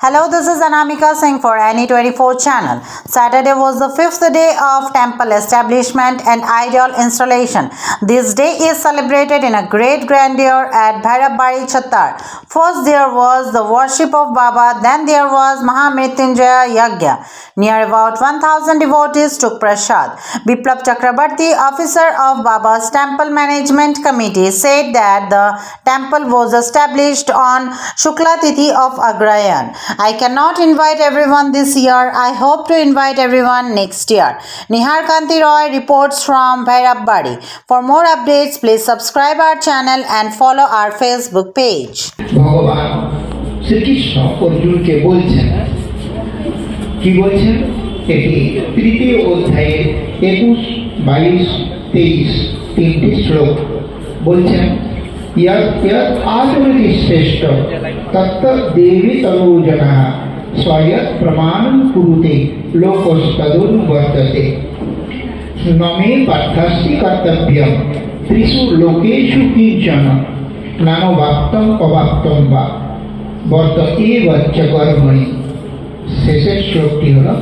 Hello, this is Anamika Singh for Any24 channel. Saturday was the fifth day of temple establishment and idol installation. This day is celebrated in a great grandeur at Bhairab-Bari Chattar. First there was the worship of Baba, then there was Mahamrityunjaya Yagya. Near about 1000 devotees took prasad. Biplab Chakrabarti, officer of Baba's temple management committee, said that the temple was established on Shukla Tithi of Agrayan. I cannot invite everyone this year. I hope to invite everyone next year. Nihar Kanti Roy reports from Bhairab-Bari. For more updates, please subscribe our channel and follow our Facebook page. ভগবান শ্রীকৃষ্ণ অর্জুনকে বলছেন কি বলছেন এটি তৃতীয় অধ্যায়ে 21, 22, 23 তিনটি শ্লোক বলছেন आचरति श्रेष्ठ तत्त देवी तनूजना स्वयं प्रमाणं कुरुते लोकस्तदनुवर्तते नमे पार्थस्य कर्तव्यं त्रिषु लोकेषु किंचन नानवाप्तं अवाप्तं वा वर्त एव च कर्मणि। शेषের শ্লোকটি হলো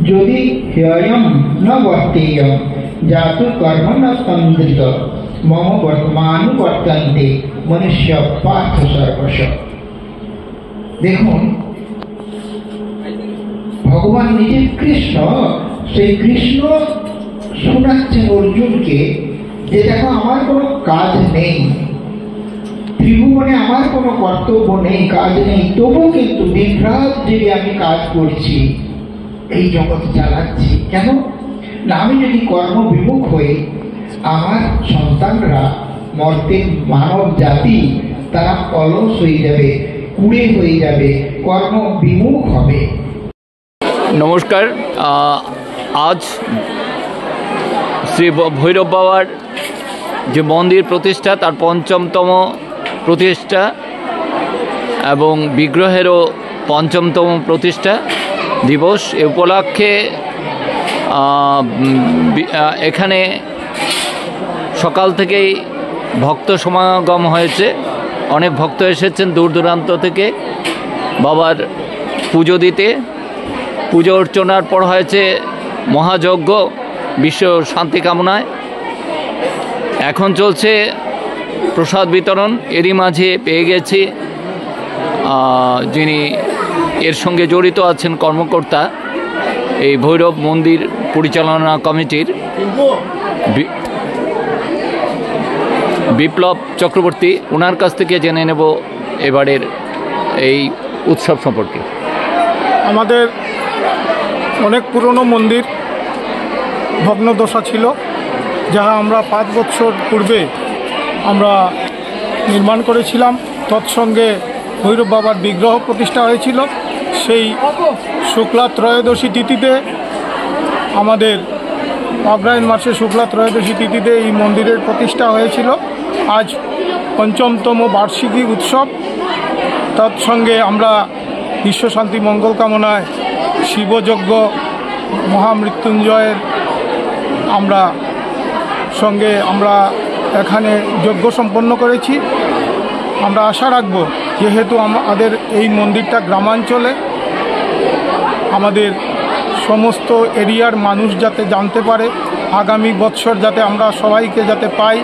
যদি হেয়ম ন বর্তেয়ম জাতু কর্ম ন তন্দ্রিত मम वर्तमान वर्तन्ते मनुष्य पार्थ सर्वश। দেখুন ভগবান নিজে কৃষ্ণ, সেই কৃষ্ণ শোনাচ্ছেন অর্জুনকে যে দেখো আমার কোনো কাজ নেই, ত্রিভুবনে আমার কোনো কর্তব্য নেই, কাজ নেই, তবু কিন্তু দিনরাত জেগে আমি কাজ করছি, এই জগৎ চালাচ্ছি। কেন না আমি যদি কর্ম বিমুখ হই আমার সন্তানরা মর্তে মানব জাতি তারা অলস হয়ে যাবে, কুড়ে হয়ে যাবে, কর্ম বিমুখ হবে। নমস্কার, আজ শ্রী ভৈরব বাবার যে মন্দির প্রতিষ্ঠা তার ৫ম প্রতিষ্ঠা এবং বিগ্রহেরও ৫ম প্রতিষ্ঠা দিবস। এ উপলক্ষে এখানে সকাল থেকেই ভক্ত সমাগম হয়েছে, অনেক ভক্ত এসেছেন দূর দূরান্ত থেকে বাবার পুজো দিতে। পুজো অর্চনার পর হয়েছে মহাযজ্ঞ বিশ্ব শান্তি কামনায়। এখন চলছে প্রসাদ বিতরণ। এরই মাঝে পেয়ে গেছি যিনি এর সঙ্গে জড়িত আছেন কর্মকর্তা এই ভৈরব মন্দির পরিচালনা কমিটির বিপ্লব চক্রবর্তী। ওনার কাছ থেকে জেনে নেব এবারের এই উৎসব সম্পর্কে। আমাদের অনেক পুরনো মন্দির ভগ্নদশা ছিল, যাহা আমরা 5 বছর পূর্বে আমরা নির্মাণ করেছিলাম। তৎসঙ্গে ভৈরব বাবার বিগ্রহ প্রতিষ্ঠা হয়েছিল। সেই শুক্লা ত্রয়োদশী তিথিতে আমাদের অগ্রহায়ণ মাসে শুক্লা ত্রয়োদশী তিথিতে এই মন্দিরের প্রতিষ্ঠা হয়েছিল। আজ ৫ম বার্ষিকী উৎসব। তৎসঙ্গে আমরা বিশ্বশান্তি মঙ্গল কামনায় শিবযজ্ঞ মহামৃত্যুঞ্জয়ের আমরা এখানে যজ্ঞ সম্পন্ন করেছি। আমরা আশা রাখব যেহেতু আমাদের এই মন্দিরটা গ্রামাঞ্চলে, আমাদের সমস্ত এরিয়ার মানুষ যাতে জানতে পারে, আগামী বৎসর যাতে আমরা সবাইকে যাতে পাই।